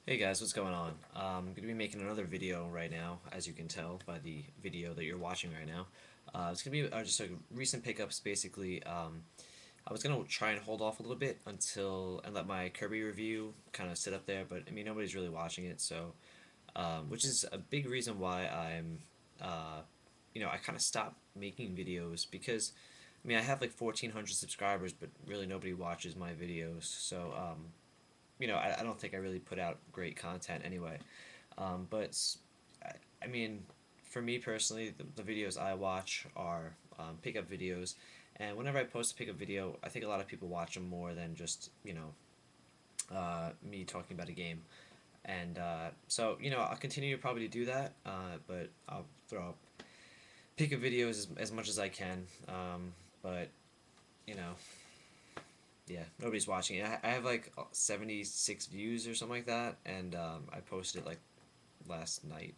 Hey guys, what's going on? I'm going to be making another video right now, as you can tell by the video that you're watching right now. It's going to be just a recent pickups, basically. I was going to try and hold off a little bit and let my Kirby review kind of sit up there, but I mean, nobody's really watching it, so, which is a big reason why uh, I kind of stopped making videos because, I mean, I have like 1,400 subscribers, but really nobody watches my videos, so, I don't think I really put out great content anyway. But I mean, for me personally, the videos I watch are pickup videos, and whenever I post a pickup video, I think a lot of people watch them more than just me talking about a game. And so I'll continue to probably do that, but I'll throw up pickup videos as much as I can. But you know, yeah, nobody's watching it. I have like 76 views or something like that, and I posted it like last night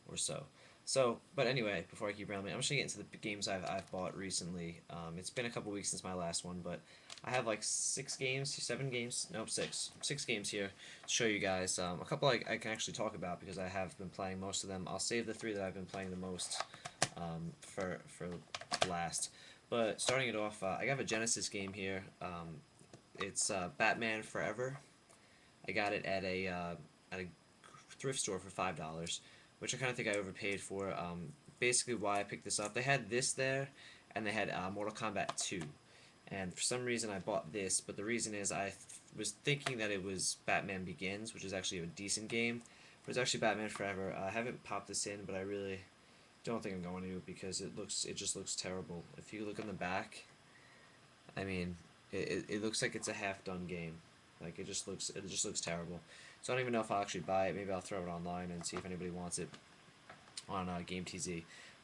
or so. So, but anyway, before I keep rambling, I'm just gonna get into the games I've bought recently. It's been a couple weeks since my last one, but I have like 6 games, 7 games, nope, 6 games here to show you guys. A couple I can actually talk about because I have been playing most of them. I'll save the 3 that I've been playing the most for last. But starting it off, I have a Genesis game here. It's Batman Forever. I got it at a thrift store for $5, which I kind of think I overpaid for. Basically, why I picked this up, they had this there, and they had Mortal Kombat 2. And for some reason, I bought this, but the reason is was thinking that it was Batman Begins, which is actually a decent game, but it's actually Batman Forever. I haven't popped this in, but I really don't think I'm going to because it just looks terrible. If you look on the back, I mean, it looks like it's a half done game. Like it just looks terrible. So I don't even know if I'll actually buy it. Maybe I'll throw it online and see if anybody wants it on Game TZ.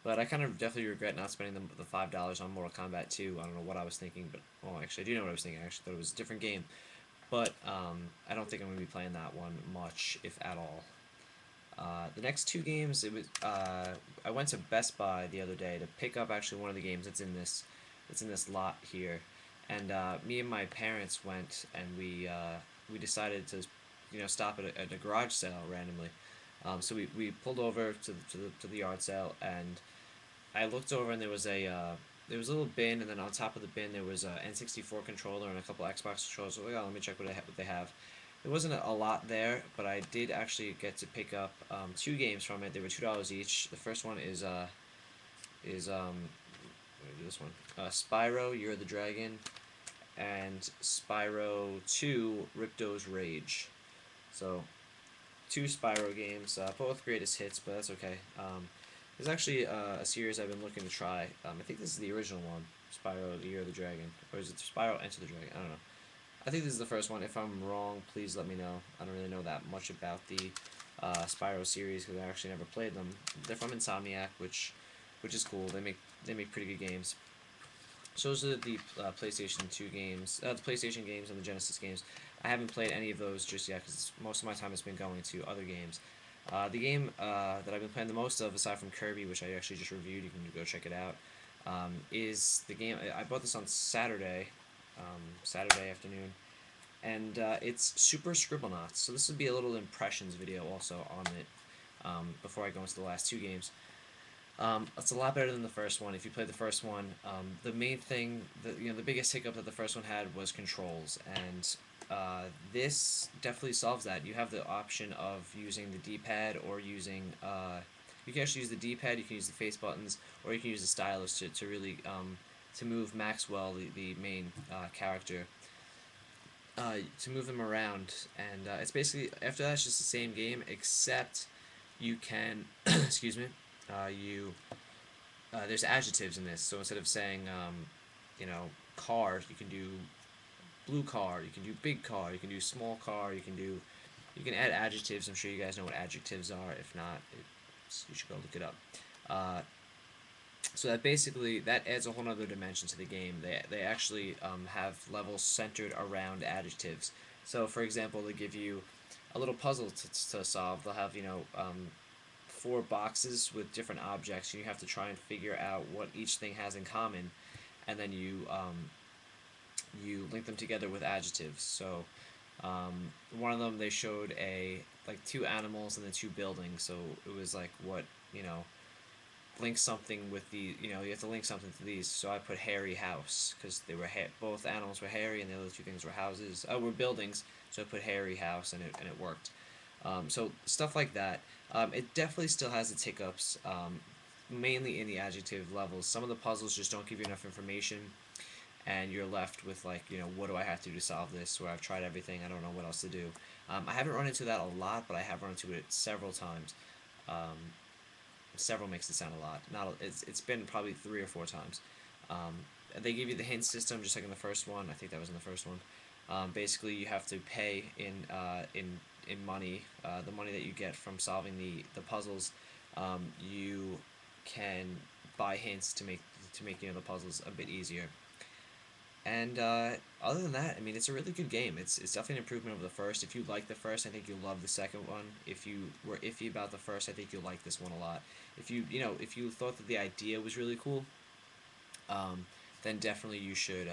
But I kind of definitely regret not spending the $5 on Mortal Kombat 2. I don't know what I was thinking, but well, actually I do know what I was thinking. I actually thought it was a different game, but I don't think I'm going to be playing that one much, if at all. The next 2 games, I went to Best Buy the other day to pick up actually one of the games that's in this lot here, and me and my parents went and we decided to stop at a garage sale randomly. So we pulled over to the yard sale, and I looked over and there was a little bin, and then on top of the bin there was a N64 controller and a couple Xbox controllers. So like, oh, let me check what they have. There wasn't a lot there, but I did actually get to pick up 2 games from it. They were $2 each. The first one is let me do this one. Spyro, You're the Dragon, and Spyro 2, Ripto's Rage. So 2 Spyro games, both greatest hits, but that's okay. There's actually a series I've been looking to try. I think this is the original one, Spyro: The Year of the Dragon, or is it Spyro Enter the Dragon? I don't know. I think this is the first one. If I'm wrong, please let me know. I don't really know that much about the Spyro series because I actually never played them. They're from Insomniac, which is cool. They make pretty good games. So those are the PlayStation 2 games, the PlayStation games and the Genesis games. I haven't played any of those just yet because most of my time has been going to other games. The game that I've been playing the most of, aside from Kirby, which I actually just reviewed, you can go check it out, is the game. I bought this on Saturday afternoon, and it's Super Scribblenauts. So this would be a little impressions video also on it before I go into the last 2 games. It's a lot better than the first one. If you played the first one, the main thing, the biggest hiccup that the first one had was controls, and this definitely solves that. You have the option of using the D-pad or using. You can actually use the D-pad. You can use the face buttons, or you can use the stylus to really to move Maxwell, the main character, to move them around. And it's basically after that, it's just the same game, except you can, excuse me, you there's adjectives in this. So instead of saying, you know, car, you can do blue car, you can do big car, you can do small car, you can add adjectives. I'm sure you guys know what adjectives are. If not, you should go look it up. Uh, so that basically that adds a whole other dimension to the game. They actually have levels centered around adjectives. So for example, they give you a little puzzle to solve. They'll have 4 boxes with different objects, and you have to try and figure out what each thing has in common, and then you link them together with adjectives. So One of them they showed like two animals and then two buildings, so it was like what you know link something with the you have to link something to these. So I put hairy house because they were both animals were hairy and the other two things were houses. Were buildings. So I put hairy house and it worked. So stuff like that. It definitely still has its hiccups. Mainly in the adjective levels. Some of the puzzles just don't give you enough information, and you're left with like what do I have to do to solve this? Where I've tried everything, I don't know what else to do. I haven't run into that a lot, but I have run into it several times. Um, Several makes it sound a lot. Not it's been probably 3 or 4 times. Um, they give you the hint system just like in the first one. I think that was in the first one. Basically, you have to pay in money. The money that you get from solving the puzzles. You can buy hints to make the puzzles a bit easier. And other than that, I mean, it's a really good game. It's definitely an improvement over the first. If you like the first, I think you'll love the second one. If you were iffy about the first, I think you'll like this one a lot. If you thought that the idea was really cool, um, then definitely you should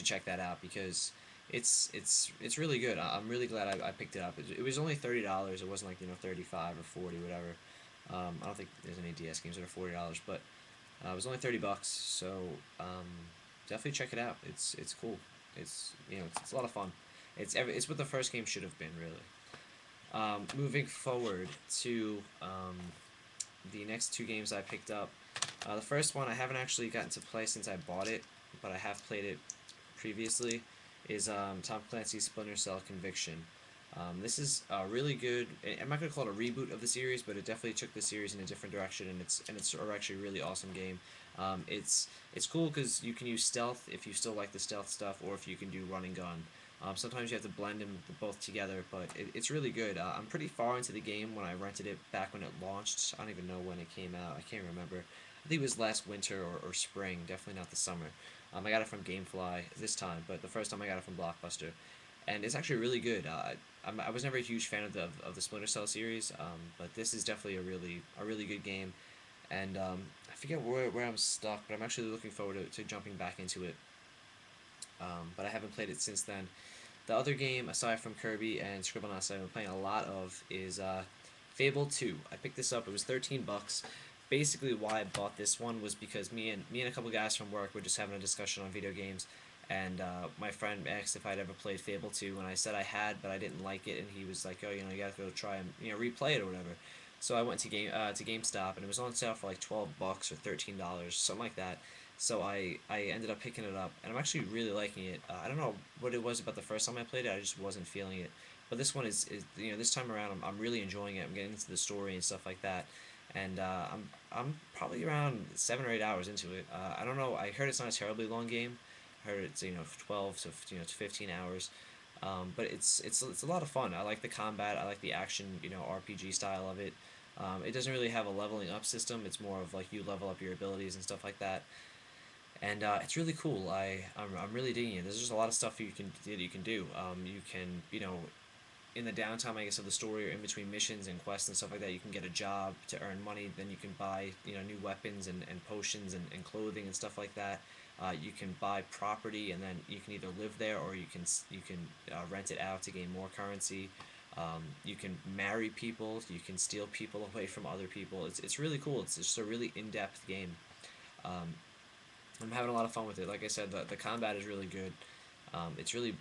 check that out because it's really good. I'm really glad I picked it up. It was only $30. It wasn't like 35 or 40 whatever. I don't think there's any DS games that are $40, but it was only $30, so definitely check it out. It's cool. It's a lot of fun. It's what the first game should have been really. Moving forward to the next two games I picked up. The first one I haven't actually gotten to play since I bought it, but I have played it previously. Is Tom Clancy's Splinter Cell Conviction. This is really good. I'm not gonna call it a reboot of the series, but it definitely took the series in a different direction, and it's actually a really awesome game. It's cool because you can use stealth if you still like the stealth stuff, or if you can do run and gun. Sometimes you have to blend them both together, but it's really good. I'm pretty far into the game when I rented it back when it launched. I don't even know when it came out. I can't remember. I think it was last winter or spring. Definitely not the summer. I got it from GameFly this time, but the first time I got it from Blockbuster, and it's actually really good. I was never a huge fan of the Splinter Cell series, but this is definitely a really good game. And I forget where I'm stuck, but I'm actually looking forward to jumping back into it. But I haven't played it since then. The other game, aside from Kirby and Scribblenauts, I've been playing a lot of is Fable 2. I picked this up. It was $13. Basically, why I bought this one was because me and a couple guys from work were just having a discussion on video games, and my friend asked if I'd ever played Fable 2, and I said I had, but I didn't like it, and he was like, "Oh, you gotta go try and replay it or whatever." So I went to GameStop, and it was on sale for like $12 or $13, something like that. So I ended up picking it up, and I'm actually really liking it. I don't know what it was about the first time I played it. I just wasn't feeling it. But this one is this time around I'm really enjoying it. I'm getting into the story and stuff like that, and I'm probably around 7 or 8 hours into it. I don't know. I heard it's not a terribly long game. I heard it's 12 to 15 hours. But it's a lot of fun. I like the combat. I like the action RPG style of it. It doesn't really have a leveling up system. It's more of like you level up your abilities and stuff like that, and it's really cool. I'm really digging it. There's just a lot of stuff you can do. You can in the downtime, I guess, of the story or in between missions and quests and stuff like that, you can get a job to earn money. Then you can buy new weapons and potions and clothing and stuff like that. You can buy property and then you can either live there or you can rent it out to gain more currency. You can marry people. You can steal people away from other people. It's really cool. It's just a really in depth game. Um, I'm having a lot of fun with it. Like I said, the combat is really good. It's really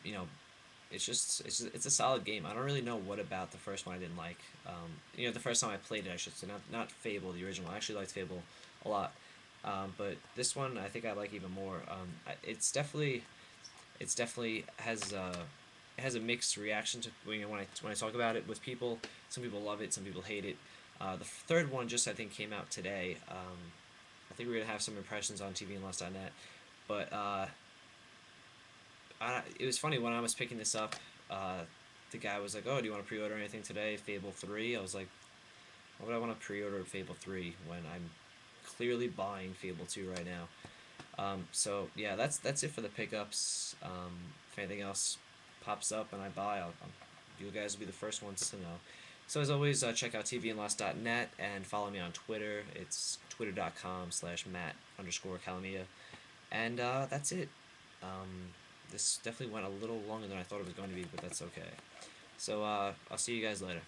it's a solid game. I don't really know what about the first one I didn't like. The first time I played it, I should say, not Fable the original. I actually liked Fable a lot, but this one I think I like even more. It's definitely has it has a mixed reaction to when I talk about it with people. Some people love it, some people hate it. The third one just I think came out today. I think we're gonna have some impressions on tvandlost.net, but it was funny when I was picking this up. The guy was like, "Oh, do you want to pre-order anything today? Fable 3?" I was like, "Why would I want to pre-order Fable 3 when I'm clearly buying Fable 2 right now?" So yeah, that's it for the pickups. If anything else pops up and I buy, you guys will be the first ones to know. So as always, check out tvandlost.net and follow me on Twitter. It's twitter.com/Matt_Calamia. And that's it. Um, this definitely went a little longer than I thought it was going to be, but that's okay. So, I'll see you guys later.